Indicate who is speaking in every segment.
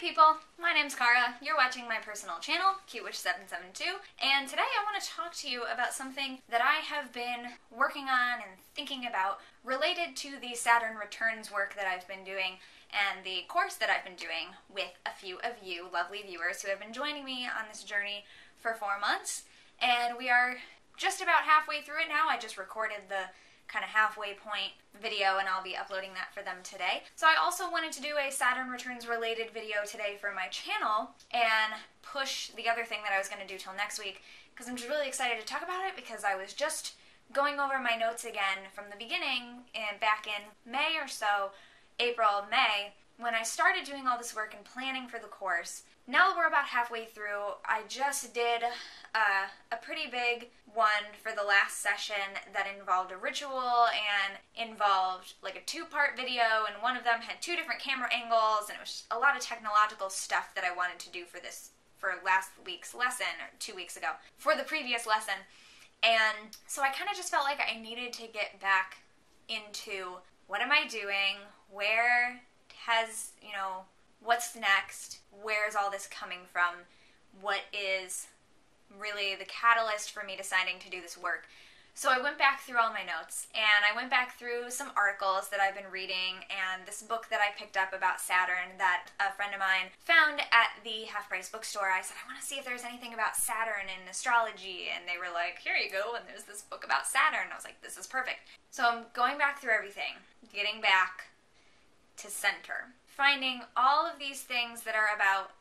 Speaker 1: people, my name's Cara, you're watching my personal channel, CuteWitch772, and today I want to talk to you about something that I have been working on and thinking about related to the Saturn Returns work that I've been doing and the course that I've been doing with a few of you lovely viewers who have been joining me on this journey for 4 months, and we are just about halfway through it now. I just recorded the kind of halfway point video and I'll be uploading that for them today. So I also wanted to do a Saturn Returns related video today for my channel and push the other thing that I was going to do till next week because I'm just really excited to talk about it because I was just going over my notes again from the beginning and back in May or so, April, May, when I started doing all this work and planning for the course. Now that we're about halfway through, I just did a pretty big one for the last session that involved a ritual and involved like a 2-part video, and one of them had 2 different camera angles, and it was a lot of technological stuff that I wanted to do for this, for last week's lesson, or 2 weeks ago, for the previous lesson. And so I kind of just felt like I needed to get back into what am I doing, where has, what's next, where's all this coming from, what is really the catalyst for me deciding to do this work. So I went back through all my notes, and I went back through some articles that I've been reading, and this book that I picked up about Saturn that a friend of mine found at the half-price bookstore. I said, I want to see if there's anything about Saturn and astrology, and they were like, here you go, and there's this book about Saturn. I was like, this is perfect. So I'm going back through everything, getting back to center, finding all of these things that are about,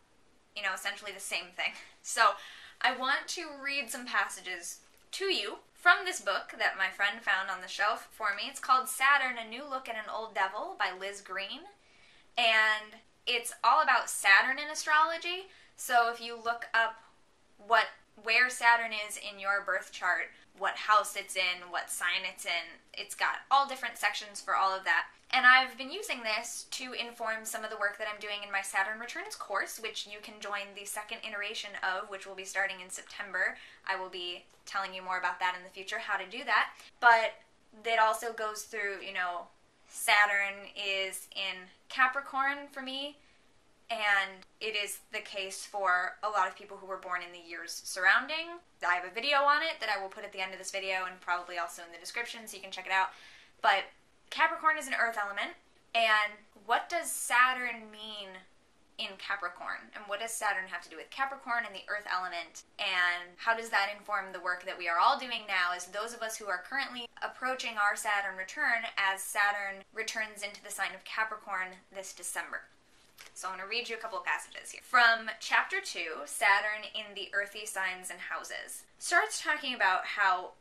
Speaker 1: essentially the same thing. So I want to read some passages to you from this book that my friend found on the shelf for me. It's called Saturn, A New Look at an Old Devil by Liz Green. And it's all about Saturn in astrology. So if you look up where Saturn is in your birth chart, what house it's in, what sign it's in, it's got all different sections for all of that. And I've been using this to inform some of the work that I'm doing in my Saturn Returns course, which you can join the second iteration of, which will be starting in September. I will be telling you more about that in the future, how to do that. But it also goes through, Saturn is in Capricorn for me, and it is the case for a lot of people who were born in the years surrounding. I have a video on it that I will put at the end of this video and probably also in the description so you can check it out. But Capricorn is an earth element, and what does Saturn mean in Capricorn? And what does Saturn have to do with Capricorn and the earth element? And how does that inform the work that we are all doing now as those of us who are currently approaching our Saturn return as Saturn returns into the sign of Capricorn this December? So I'm going to read you a couple of passages here. From Chapter 2, Saturn in the Earthy Signs and Houses, starts talking about how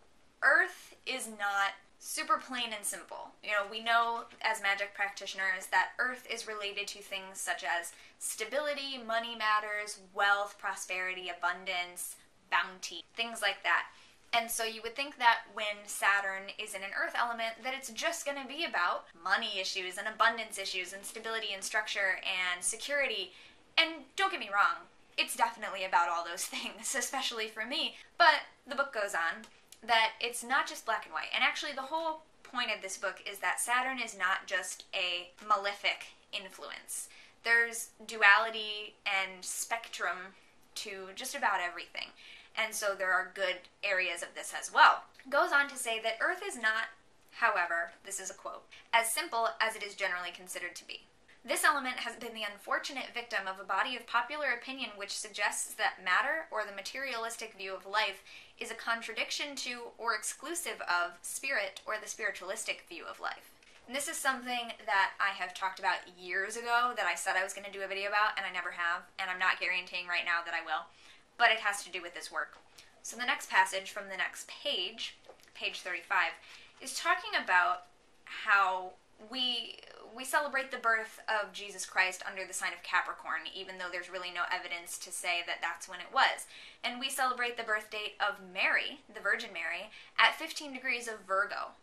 Speaker 1: Earth is not super plain and simple. We know as magic practitioners that Earth is related to things such as stability, money matters, wealth, prosperity, abundance, bounty, things like that. And so you would think that when Saturn is in an earth element that it's just going to be about money issues and abundance issues and stability and structure and security. And don't get me wrong, it's definitely about all those things, especially for me. But the book goes on that it's not just black and white. And actually the whole point of this book is that Saturn is not just a malefic influence. There's duality and spectrum to just about everything. And so there are good areas of this as well. Goes on to say that Earth is not, however, this is a quote, as simple as it is generally considered to be. This element has been the unfortunate victim of a body of popular opinion which suggests that matter, or the materialistic view of life, is a contradiction to or exclusive of spirit, or the spiritualistic view of life. And this is something that I have talked about years ago that I said I was going to do a video about, and I never have, and I'm not guaranteeing right now that I will. But it has to do with this work. So the next passage from the next page, page 35, is talking about how we celebrate the birth of Jesus Christ under the sign of Capricorn, even though there's really no evidence to say that that's when it was. And we celebrate the birth date of Mary, the Virgin Mary, at 15 degrees of Virgo,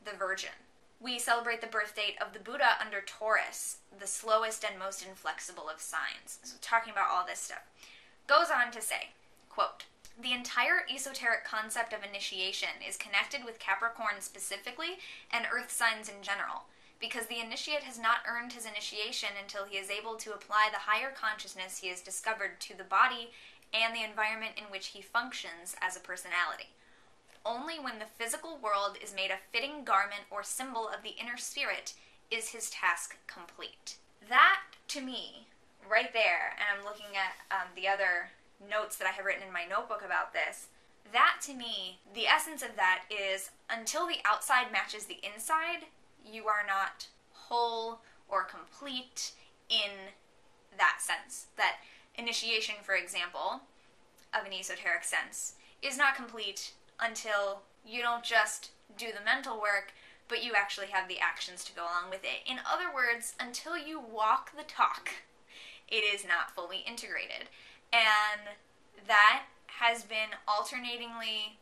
Speaker 1: the Virgin. We celebrate the birth date of the Buddha under Taurus, the slowest and most inflexible of signs. So talking about all this stuff. Goes on to say, quote, the entire esoteric concept of initiation is connected with Capricorn specifically and earth signs in general. because the initiate has not earned his initiation until he is able to apply the higher consciousness he has discovered to the body and the environment in which he functions as a personality. Only when the physical world is made a fitting garment or symbol of the inner spirit is his task complete. That, to me, right there, and I'm looking at the other notes that I have written in my notebook about this, that, to me, the essence of that is until the outside matches the inside, you are not whole or complete in that sense. That initiation, for example, of an esoteric sense, is not complete until you don't just do the mental work, but you actually have the actions to go along with it. In other words, until you walk the talk, it is not fully integrated. And that has been alternatingly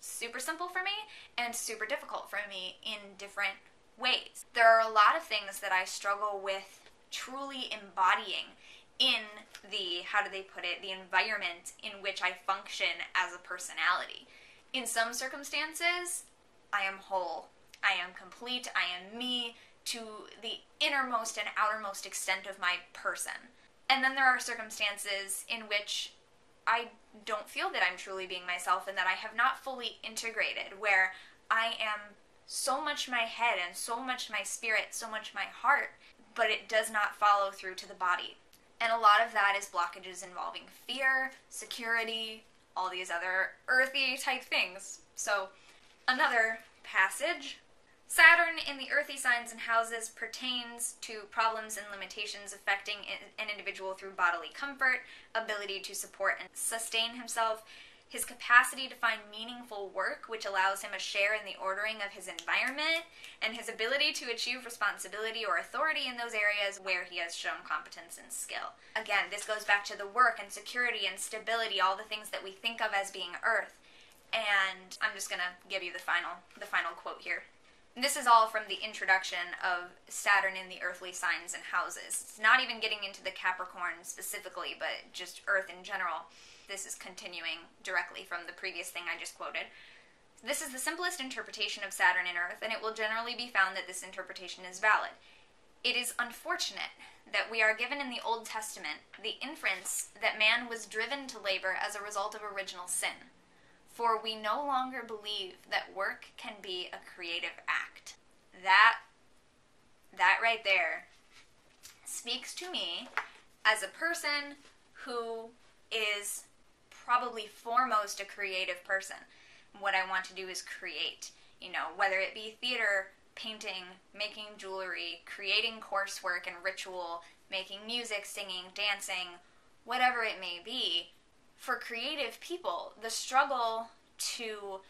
Speaker 1: super simple for me and super difficult for me in different ways. There are a lot of things that I struggle with truly embodying in the, how do they put it, the environment in which I function as a personality. In some circumstances, I am whole, I am complete, I am me to the innermost and outermost extent of my person. And then there are circumstances in which I don't feel that I'm truly being myself and that I have not fully integrated, where I am so much my head and so much my spirit, so much my heart, but it does not follow through to the body. And a lot of that is blockages involving fear, security, all these other earthy type things. So, another passage. Saturn in the earthy signs and houses pertains to problems and limitations affecting an individual through bodily comfort, ability to support and sustain himself, his capacity to find meaningful work, which allows him a share in the ordering of his environment, and his ability to achieve responsibility or authority in those areas where he has shown competence and skill. Again, this goes back to the work and security and stability, all the things that we think of as being Earth. And I'm just gonna give you the final quote here. This is all from the introduction of Saturn in the earthly signs and houses. It's not even getting into the Capricorn specifically, but just Earth in general. This is continuing directly from the previous thing I just quoted. This is the simplest interpretation of Saturn in Earth, and it will generally be found that this interpretation is valid. It is unfortunate that we are given in the Old Testament the inference that man was driven to labor as a result of original sin. For we no longer believe that work can be a creative act. That right there speaks to me as a person who is probably foremost a creative person. What I want to do is create, whether it be theater, painting, making jewelry, creating coursework and ritual, making music, singing, dancing, whatever it may be. For creative people, the struggle to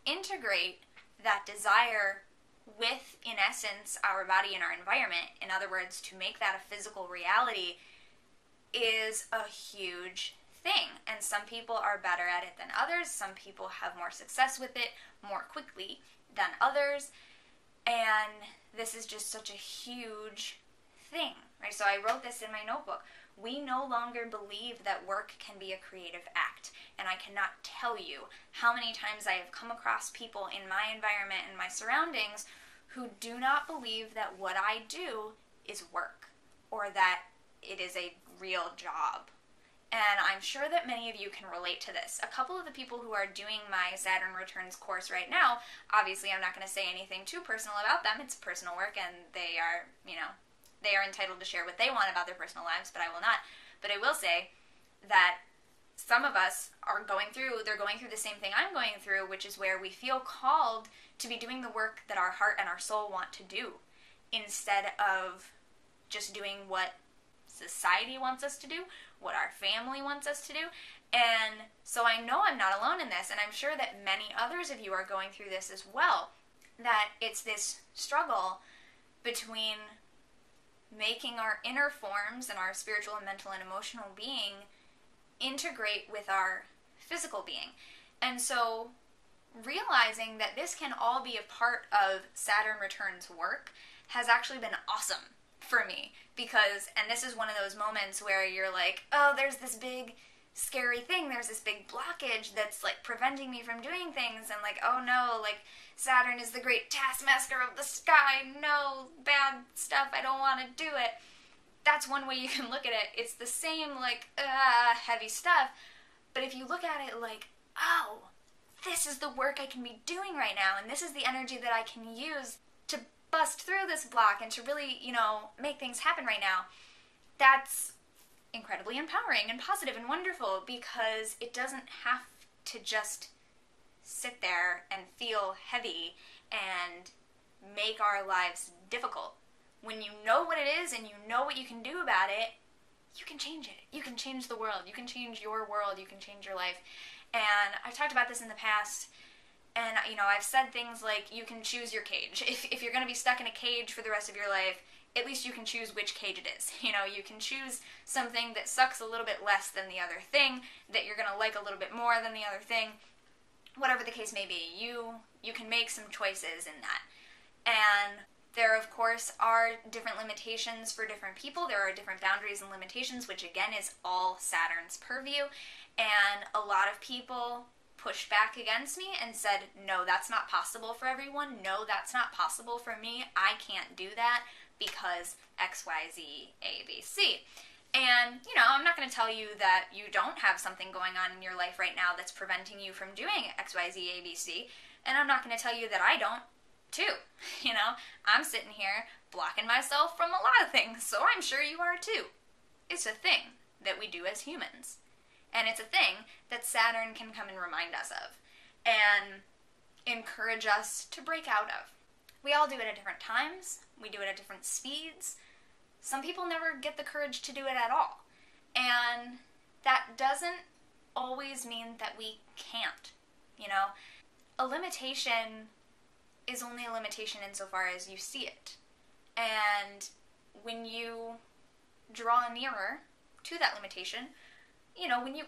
Speaker 1: integrate that desire with, in essence, our body and our environment, in other words, to make that a physical reality, is a huge thing. And some people are better at it than others. Some people have more success with it more quickly than others. And this is just such a huge thing, right? So I wrote this in my notebook. We no longer believe that work can be a creative act. And I cannot tell you how many times I have come across people in my environment and my surroundings who do not believe that what I do is work, or that it is a real job. And I'm sure that many of you can relate to this. A couple of the people who are doing my Saturn Returns course right now, obviously I'm not going to say anything too personal about them. It's personal work, and they are, they are entitled to share what they want about their personal lives, but I will not. But I will say that some of us they're going through the same thing I'm going through, which is where we feel called to be doing the work that our heart and our soul want to do, instead of just doing what society wants us to do, what our family wants us to do. And so I know I'm not alone in this, and I'm sure that many others of you are going through this as well, that it's this struggle between making our inner forms and our spiritual and mental and emotional being integrate with our physical being. And so realizing that this can all be a part of Saturn Returns work has actually been awesome for me, because, and this is one of those moments where you're like, oh, there's this big scary thing. There's this big blockage that's like preventing me from doing things, and like, oh no, like Saturn is the great taskmaster of the sky. No, bad stuff. I don't want to do it. That's one way you can look at it. It's the same, like, heavy stuff. But if you look at it like, oh, this is the work I can be doing right now, and this is the energy that I can use to bust through this block and to really, make things happen right now, that's incredibly empowering and positive and wonderful, because it doesn't have to just sit there and feel heavy and make our lives difficult. When you know what it is and you know what you can do about it, you can change it. You can change the world. You can change your world. You can change your life. And I've talked about this in the past, and I've said things like, you can choose your cage. If you're going to be stuck in a cage for the rest of your life, at least you can choose which cage it is. You can choose something that sucks a little bit less than the other thing, that you're going to like a little bit more than the other thing. Whatever the case may be, you can make some choices in that. And there, of course, are different limitations for different people. There are different boundaries and limitations, which again is all Saturn's purview. And a lot of people pushed back against me and said, no, that's not possible for everyone. No, that's not possible for me. I can't do that because X, Y, Z, A, B, C. And, I'm not going to tell you that you don't have something going on in your life right now that's preventing you from doing X, Y, Z, A, B, C. And I'm not going to tell you that I don't, too. I'm sitting here blocking myself from a lot of things, so I'm sure you are too. It's a thing that we do as humans. And it's a thing that Saturn can come and remind us of and encourage us to break out of. We all do it at different times. We do it at different speeds. Some people never get the courage to do it at all. And that doesn't always mean that we can't. A limitation is only a limitation insofar as you see it. And when you draw nearer to that limitation,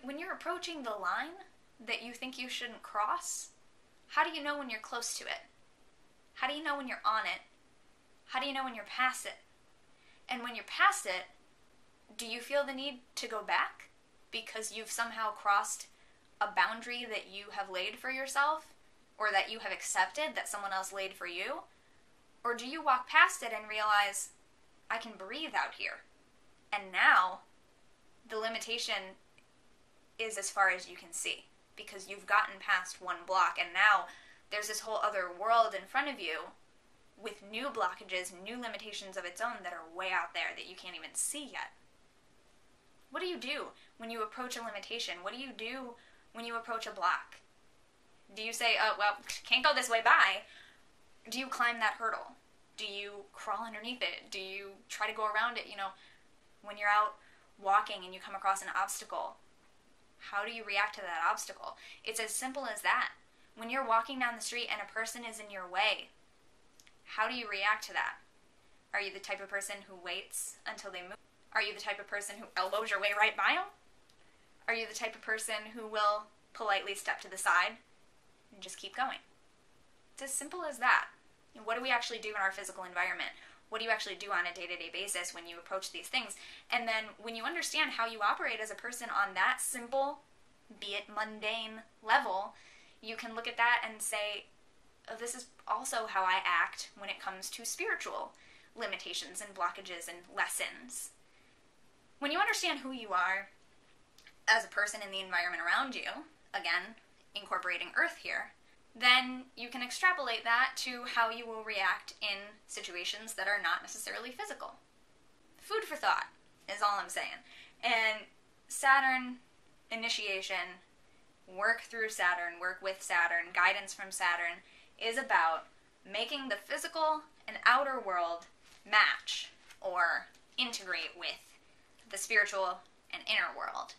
Speaker 1: when you're approaching the line that you think you shouldn't cross, how do you know when you're close to it? How do you know when you're on it? How do you know when you're past it? And when you're past it, do you feel the need to go back because you've somehow crossed a boundary that you have laid for yourself, or that you have accepted that someone else laid for you? Or do you walk past it and realize, I can breathe out here, and now the limitation is as far as you can see, because you've gotten past one block, and now there's this whole other world in front of you with new blockages, new limitations of its own that are way out there that you can't even see yet. What do you do when you approach a limitation? What do you do when you approach a block? Do you say, oh, well, can't go this way, bye? Do you climb that hurdle? Do you crawl underneath it? Do you try to go around it? When you're out walking and you come across an obstacle, how do you react to that obstacle? It's as simple as that. When you're walking down the street and a person is in your way, how do you react to that? Are you the type of person who waits until they move? Are you the type of person who elbows your way right by them? Are you the type of person who will politely step to the side and just keep going? It's as simple as that. What do we actually do in our physical environment? What do you actually do on a day-to-day basis when you approach these things? And then when you understand how you operate as a person on that simple, be it mundane level, you can look at that and say, oh, this is also how I act when it comes to spiritual limitations and blockages and lessons. When you understand who you are as a person in the environment around you, again, incorporating Earth here, then you can extrapolate that to how you will react in situations that are not necessarily physical. Food for thought is all I'm saying. And Saturn initiation, work through Saturn, work with Saturn, guidance from Saturn, is about making the physical and outer world match or integrate with the spiritual and inner world.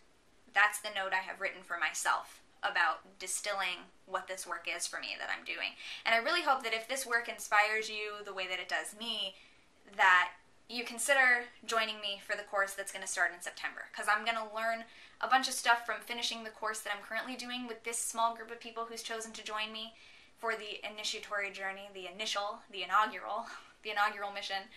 Speaker 1: That's the note I have written for myself about distilling what this work is for me that I'm doing. And I really hope that if this work inspires you the way that it does me, that you consider joining me for the course that's going to start in September. Because I'm going to learn a bunch of stuff from finishing the course that I'm currently doing with this small group of people who's chosen to join me for the initiatory journey, the inaugural mission.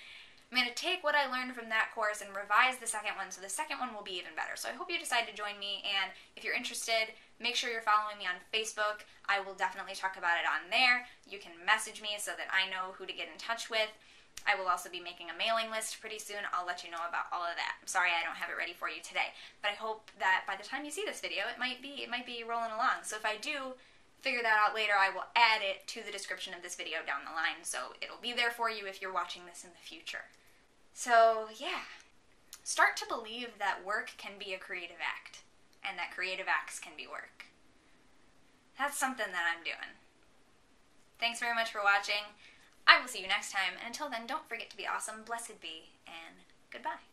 Speaker 1: I'm going to take what I learned from that course and revise the second one, so the second one will be even better. So I hope you decide to join me, and if you're interested, make sure you're following me on Facebook. I will definitely talk about it on there. You can message me so that I know who to get in touch with. I will also be making a mailing list pretty soon. I'll let you know about all of that. I'm sorry I don't have it ready for you today, but I hope that by the time you see this video, it might be rolling along. So if I do figure that out later, I will add it to the description of this video down the line, so it'll be there for you if you're watching this in the future. So yeah, start to believe that work can be a creative act, and that creative acts can be work. That's something that I'm doing. Thanks very much for watching. I will see you next time, and until then, don't forget to be awesome, blessed be, and goodbye.